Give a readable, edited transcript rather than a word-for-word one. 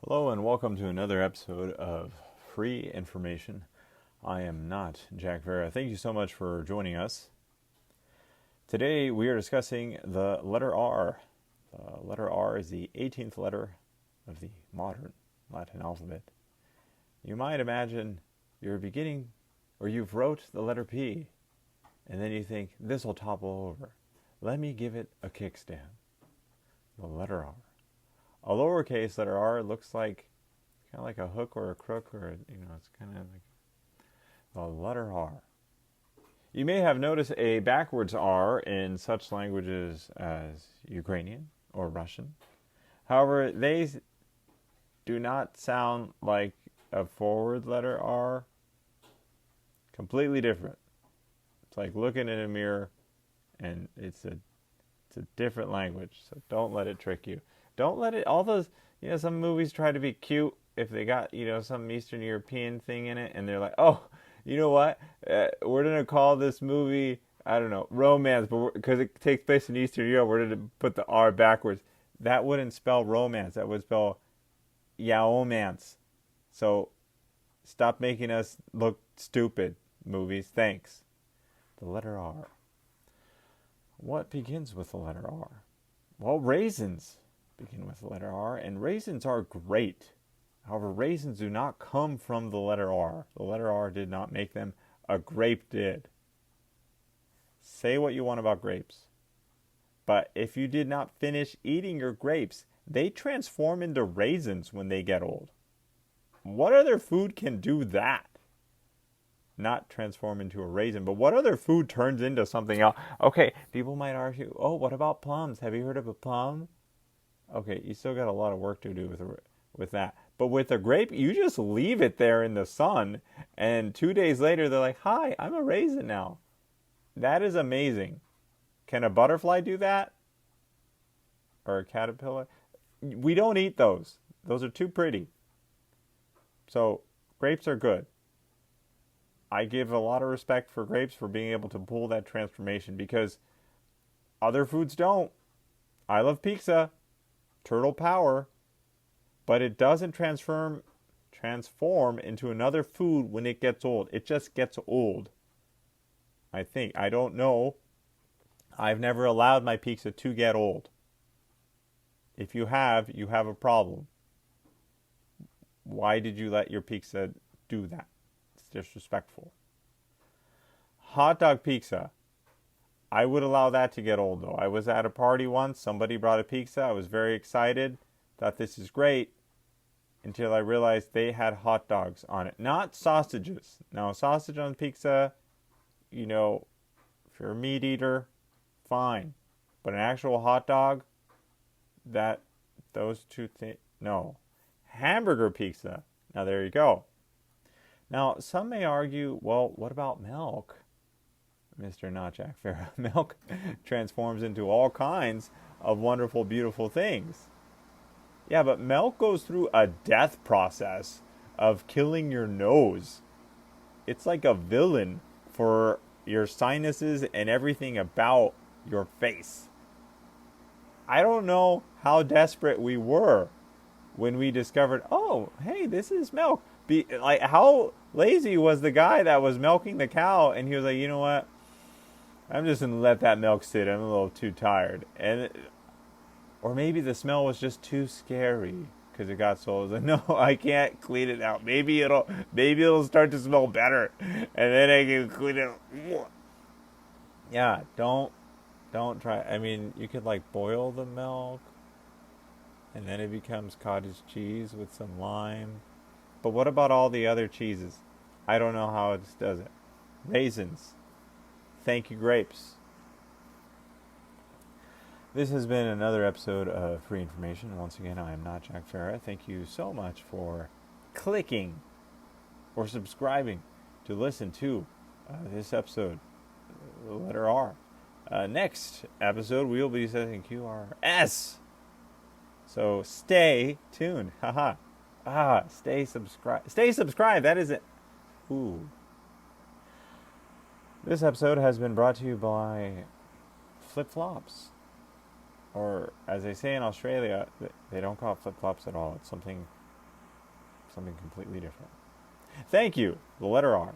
Hello and welcome to another episode of Free Information. I am not Jack Vera. Thank you so much for joining us. Today we are discussing the letter R. The letter R is the 18th letter of the modern Latin alphabet. You might imagine you're beginning, or you've wrote the letter P, and then you think, this will topple over. Let me give it a kickstand. The letter R. A lowercase letter R looks like kind of like a hook or a crook, or it's kind of like the letter R. You may have noticed a backwards R in such languages as Ukrainian or Russian. However, they do not sound like a forward letter R. Completely different. It's like looking in a mirror, and it's a different language. So don't let it trick you. Don't let it, all those, some movies try to be cute if they got, some Eastern European thing in it, and they're like, oh, you know what? We're going to call this movie, I don't know, romance, but because it takes place in Eastern Europe, we're going to put the R backwards. That wouldn't spell romance. That would spell yaomance. So stop making us look stupid, movies. Thanks. The letter R. What begins with the letter R? Well, raisins begin with the letter R, and raisins are great. However, raisins do not come from the letter R. The letter R did not make them. A grape did. Say what you want about grapes, but if you did not finish eating your grapes, they transform into raisins when they get old. What other food can do that? Not transform into a raisin, but what other food turns into something else? Okay, people might argue, oh, what about plums? Have you heard of a plum? Okay, you still got a lot of work to do with that. But with a grape, you just leave it there in the sun, and 2 days later, they're like, hi, I'm a raisin now. That is amazing. Can a butterfly do that? Or a caterpillar? We don't eat those. Those are too pretty. So, grapes are good. I give a lot of respect for grapes for being able to pull that transformation because other foods don't. I love pizza. Turtle power, but it doesn't transform into another food when it gets old. It just gets old. I think. I don't know. I've never allowed my pizza to get old. If you have a problem. Why did you let your pizza do that? It's disrespectful. Hot dog pizza. I would allow that to get old, though. I was at a party once. Somebody brought a pizza. I was very excited. Thought this is great. Until I realized they had hot dogs on it. Not sausages. Now, sausage on pizza, if you're a meat eater, fine. But an actual hot dog, those two things, no. Hamburger pizza. Now, there you go. Now, some may argue, well, what about milk? Mr. Not Jack Farrah. Milk transforms into all kinds of wonderful, beautiful things. Yeah, but milk goes through a death process of killing your nose. It's like a villain for your sinuses and everything about your face. I don't know how desperate we were when we discovered, oh, hey, this is milk. How lazy was the guy that was milking the cow, and he was like, you know what? I'm just going to let that milk sit. I'm a little too tired. Or maybe the smell was just too scary because it got so. I was like, no, I can't clean it out. Maybe it'll start to smell better, and then I can clean it. Yeah, don't try. I mean, you could boil the milk, and then it becomes cottage cheese with some lime. But what about all the other cheeses? I don't know how it does it. Raisins. Thank you, grapes. This has been another episode of Free Information. Once again, I am not Jack Farrah. Thank you so much for clicking or subscribing to listen to this episode, the letter R. Next episode, we will be discussing QRS. So stay tuned. Haha. Stay subscribed. Stay subscribed. That is it. Ooh. This episode has been brought to you by flip-flops. Or, as they say in Australia, they don't call it flip-flops at all. It's something something completely different. Thank you, the letter R.